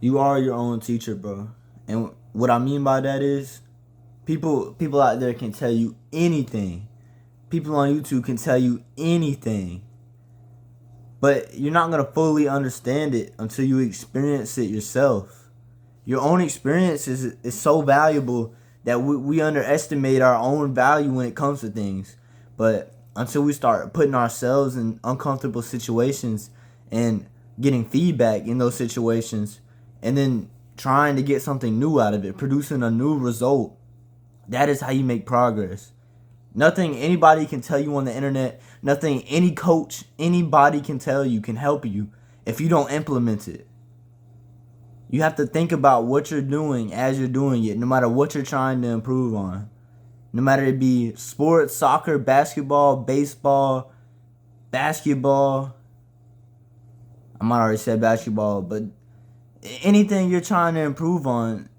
You are your own teacher, bro. And what I mean by that is people out there can tell you anything. People on YouTube can tell you anything. But you're not going to fully understand it until you experience it yourself. Your own experience is so valuable that we underestimate our own value when it comes to things. But until we start putting ourselves in uncomfortable situations and getting feedback in those situations and then trying to get something new out of it, producing a new result, that is how you make progress. Nothing anybody can tell you on the internet, nothing any coach, anybody can tell you can help you if you don't implement it. You have to think about what you're doing as you're doing it, no matter what you're trying to improve on. No matter it be sports, soccer, basketball, baseball, basketball. I might already said basketball, but anything you're trying to improve on,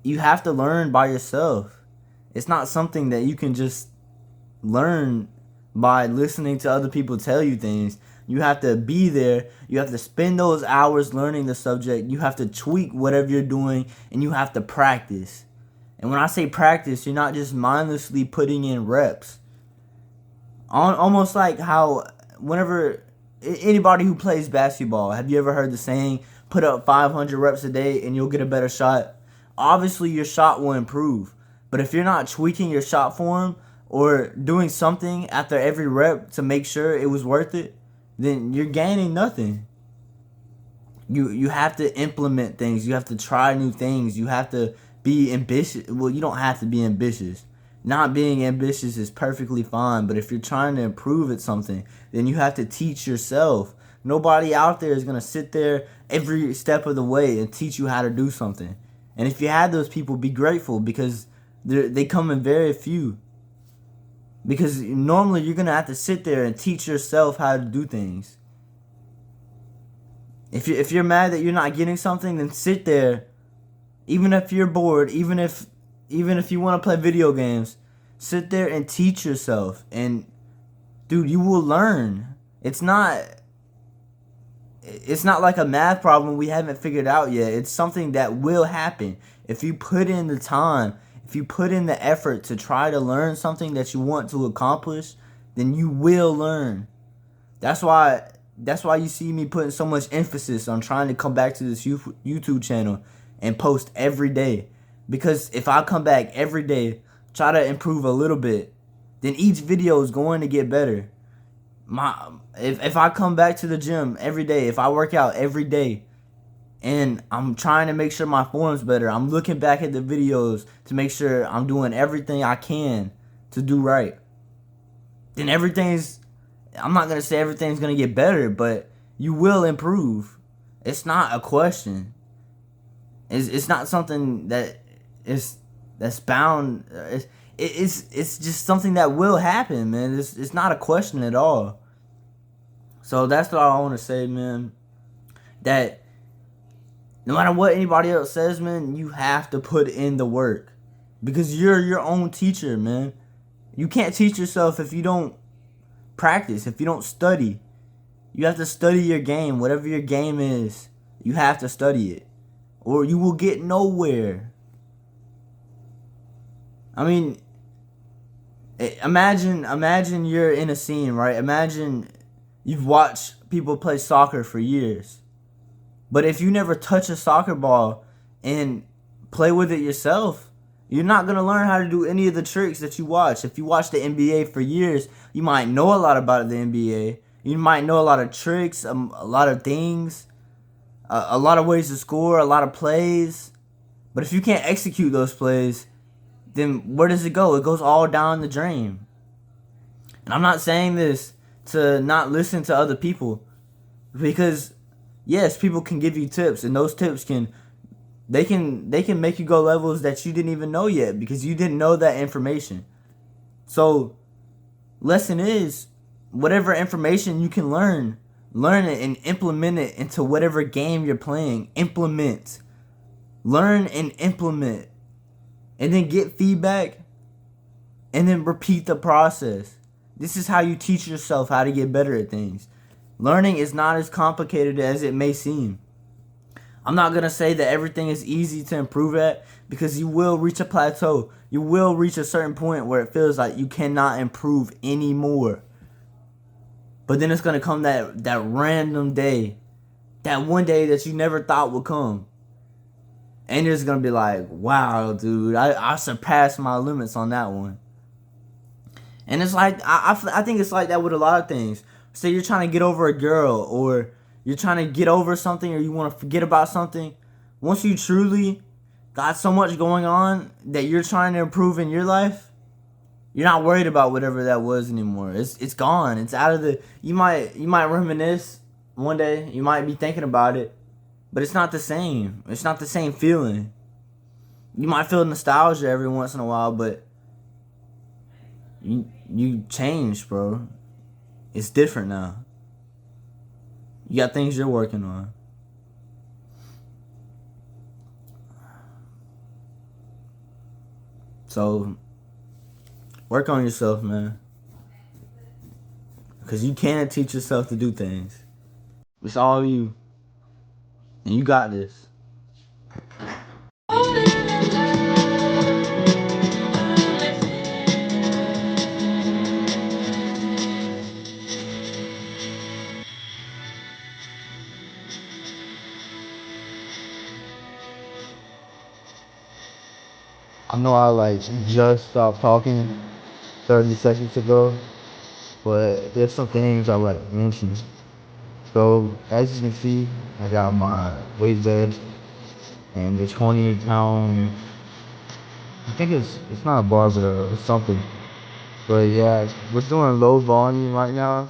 you have to learn by yourself. It's not something that you can just learn by listening to other people tell you things. You have to be there. You have to spend those hours learning the subject. You have to tweak whatever you're doing, and you have to practice. And when I say practice, you're not just mindlessly putting in reps. Almost like how whenever anybody who plays basketball, have you ever heard the saying, put up 500 reps a day and you'll get a better shot? Obviously, your shot will improve. But if you're not tweaking your shot form or doing something after every rep to make sure it was worth it, then you're gaining nothing. You have to implement things. You have to try new things. You have to be ambitious. Well, you don't have to be ambitious. Not being ambitious is perfectly fine. But if you're trying to improve at something, then you have to teach yourself. Nobody out there is going to sit there every step of the way and teach you how to do something. And if you have those people, be grateful, because they come in very few. Because normally you're going to have to sit there and teach yourself how to do things. If you're mad that you're not getting something, then sit there. Even if you're bored, even if you want to play video games, sit there and teach yourself. And dude, you will learn. It's not like a math problem we haven't figured out yet. It's something that will happen. If you put in the time, if you put in the effort to try to learn something that you want to accomplish, then you will learn. That's why you see me putting so much emphasis on trying to come back to this YouTube channel and post every day. Because if I come back every day, try to improve a little bit, then each video is going to get better. If I come back to the gym every day, if I work out every day, and I'm trying to make sure my form's better, I'm looking back at the videos to make sure I'm doing everything I can to do right, then I'm not going to say everything's going to get better, but you will improve. It's not a question. It's not something that's bound. It's just something that will happen, man. It's not a question at all. So that's what I want to say, man. That no matter what anybody else says, man, you have to put in the work. Because you're your own teacher, man. You can't teach yourself if you don't practice, if you don't study. You have to study your game. Whatever your game is, you have to study it, or you will get nowhere. I mean, imagine you're in a scene, right? Imagine you've watched people play soccer for years. But if you never touch a soccer ball and play with it yourself, you're not going to learn how to do any of the tricks that you watch. If you watch the NBA for years, you might know a lot about the NBA. You might know a lot of tricks, a lot of things, a lot of ways to score, a lot of plays. But if you can't execute those plays, then where does it go? It goes all down the drain. And I'm not saying this to not listen to other people, because yes, people can give you tips, and those tips can make you go levels that you didn't even know yet, because you didn't know that information. So, lesson is, whatever information you can learn it and implement it into whatever game you're playing. Implement. Learn and implement. And then get feedback, and then repeat the process. This is how you teach yourself how to get better at things. Learning is not as complicated as it may seem. I'm not going to say that everything is easy to improve at, because you will reach a plateau. You will reach a certain point where it feels like you cannot improve anymore. But then it's going to come that random day, that one day that you never thought would come. And it's going to be like, wow, dude, I surpassed my limits on that one. And it's like, I think it's like that with a lot of things. Say you're trying to get over a girl, or you're trying to get over something, or you want to forget about something. Once you truly got so much going on that you're trying to improve in your life, you're not worried about whatever that was anymore. It's gone. It's out of the... You might reminisce one day. You might be thinking about it. But it's not the same. It's not the same feeling. You might feel nostalgia every once in a while, but you changed, bro. It's different now. You got things you're working on. So, work on yourself, man. Because you can teach yourself to do things. It's all you. And you got this. I know I just stopped talking 30 seconds ago, but there's some things I like to mention. So as you can see, I got my weight vest and the 20-pound. I think it's not a barbell, it's something. But yeah, we're doing low volume right now,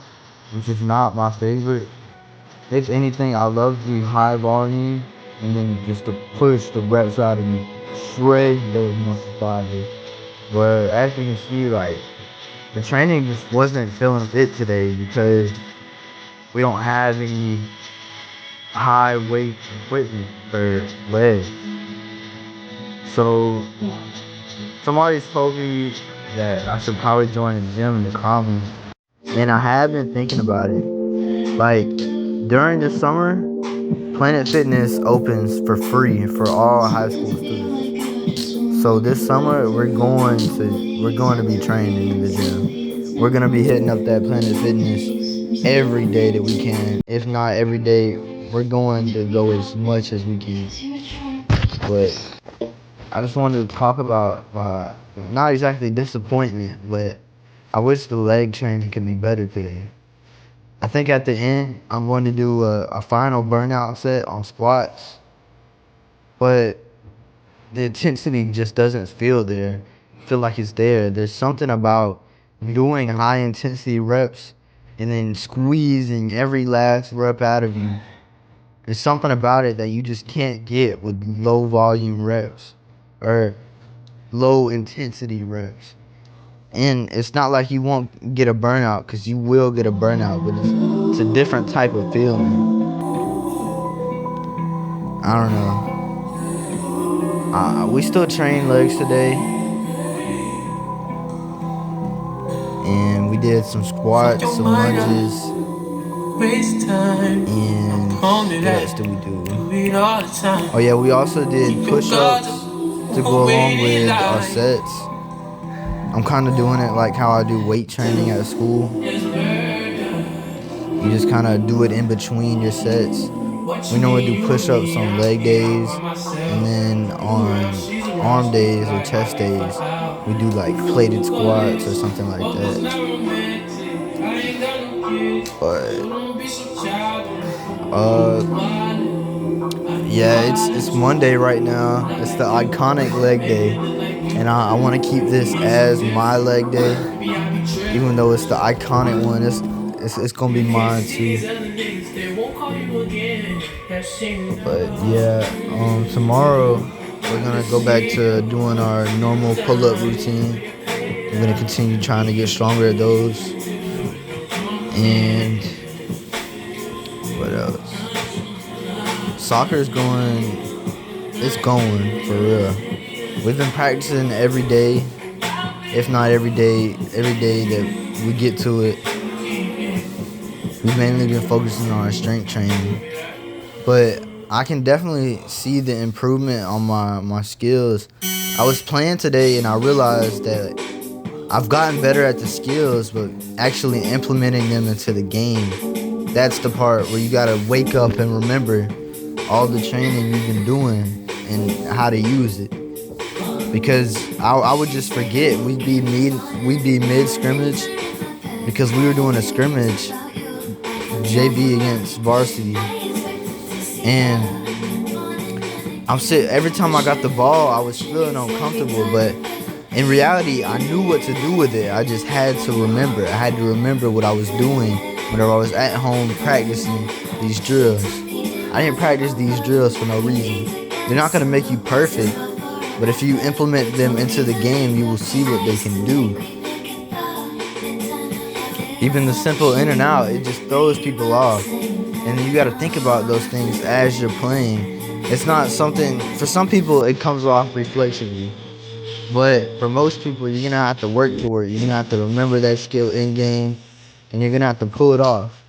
which is not my favorite. If anything, I love to do high volume and then just to push the reps out of me, shred those muscle fibers. But as you can see, the training just wasn't feeling fit today because we don't have any high weight equipment for legs. So somebody's told me that I should probably join a gym in the comments, and I have been thinking about it. During the summer, Planet Fitness opens for free for all high school students. So this summer we're going to be training in the gym. We're gonna be hitting up that Planet Fitness every day that we can. If not every day, we're going to go as much as we can. But I just wanted to talk about not exactly disappointment, but I wish the leg training could be better today. I think at the end, I'm going to do a final burnout set on squats, but the intensity just doesn't feel there. Feel like it's there. There's something about doing high intensity reps and then squeezing every last rep out of you. There's something about it that you just can't get with low volume reps or low intensity reps. And it's not like you won't get a burnout, because you will get a burnout, but it's a different type of feeling. I don't know. We still train legs today, and we did some squats, some lunges, and what else did we do? Oh yeah, we also did push-ups to go along with our sets. I'm kind of doing it like how I do weight training at school. You just kind of do it in between your sets. We normally do push-ups on leg days, and then on arm days or chest days, we do plated squats or something like that. But yeah, it's Monday right now. It's the iconic leg day, and I want to keep this as my leg day, even though it's the iconic one. It's gonna be mine too. But yeah, tomorrow we're gonna go back to doing our normal pull-up routine. We're gonna continue trying to get stronger at those. And what else? Soccer's going. It's going for real. We've been practicing every day, if not every day that we get to it. We've mainly been focusing on our strength training, but I can definitely see the improvement on my skills. I was playing today and I realized that I've gotten better at the skills, but actually implementing them into the game, that's the part where you gotta wake up and remember all the training you've been doing and how to use it. Because I would just forget we'd be mid scrimmage because we were doing a scrimmage JV against varsity, and every time I got the ball I was feeling uncomfortable, but in reality I knew what to do with it. I just had to remember. I had to remember what I was doing whenever I was at home practicing these drills. I didn't practice these drills for no reason. They're not gonna make you perfect, but if you implement them into the game, you will see what they can do. Even the simple in and out, it just throws people off. And then you got to think about those things as you're playing. It's not something, for some people, it comes off reflexively. But for most people, you're going to have to work for it. You're going to have to remember that skill in game, and you're going to have to pull it off.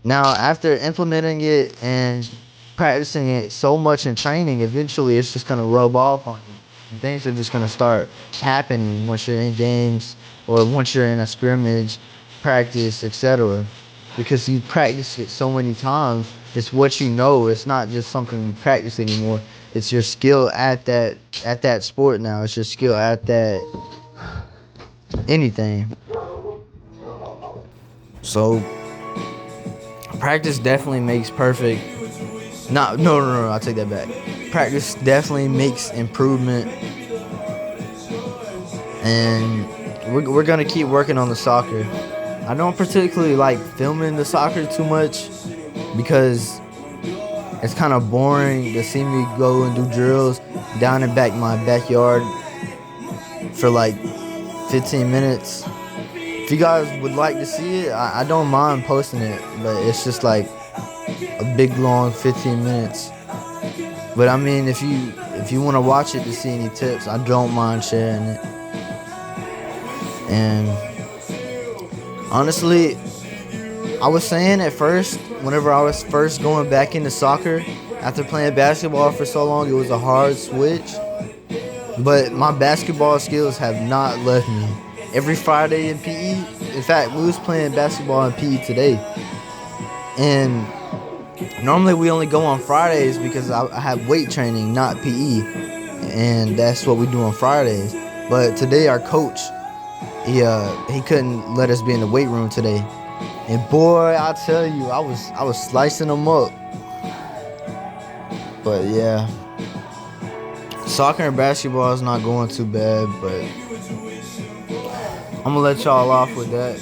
Now, after implementing it and practicing it so much in training, eventually it's just going to rub off on you. And things are just going to start happening once you're in games or once you're in a scrimmage, practice, etc. Because you practice it so many times, it's what you know. It's not just something you practice anymore. It's your skill at that sport now. It's your skill at that anything. So practice definitely makes perfect. No, I'll take that back. Practice definitely makes improvement, and we're gonna keep working on the soccer. I don't particularly like filming the soccer too much because it's kind of boring to see me go and do drills down and back my backyard for like 15 minutes. If you guys would like to see it, I don't mind posting it, but it's just like a big long 15 minutes. But I mean, if you want to watch it to see any tips, I don't mind sharing it. And honestly, I was saying at first, whenever I was first going back into soccer, after playing basketball for so long, it was a hard switch. But my basketball skills have not left me. Every Friday in PE, in fact, we was playing basketball in PE today. And normally we only go on Fridays because I have weight training, not PE. And that's what we do on Fridays. But today our coach, he couldn't let us be in the weight room today. And boy, I tell you, I was slicing them up. But yeah, soccer and basketball is not going too bad, but I'm gonna let y'all off with that.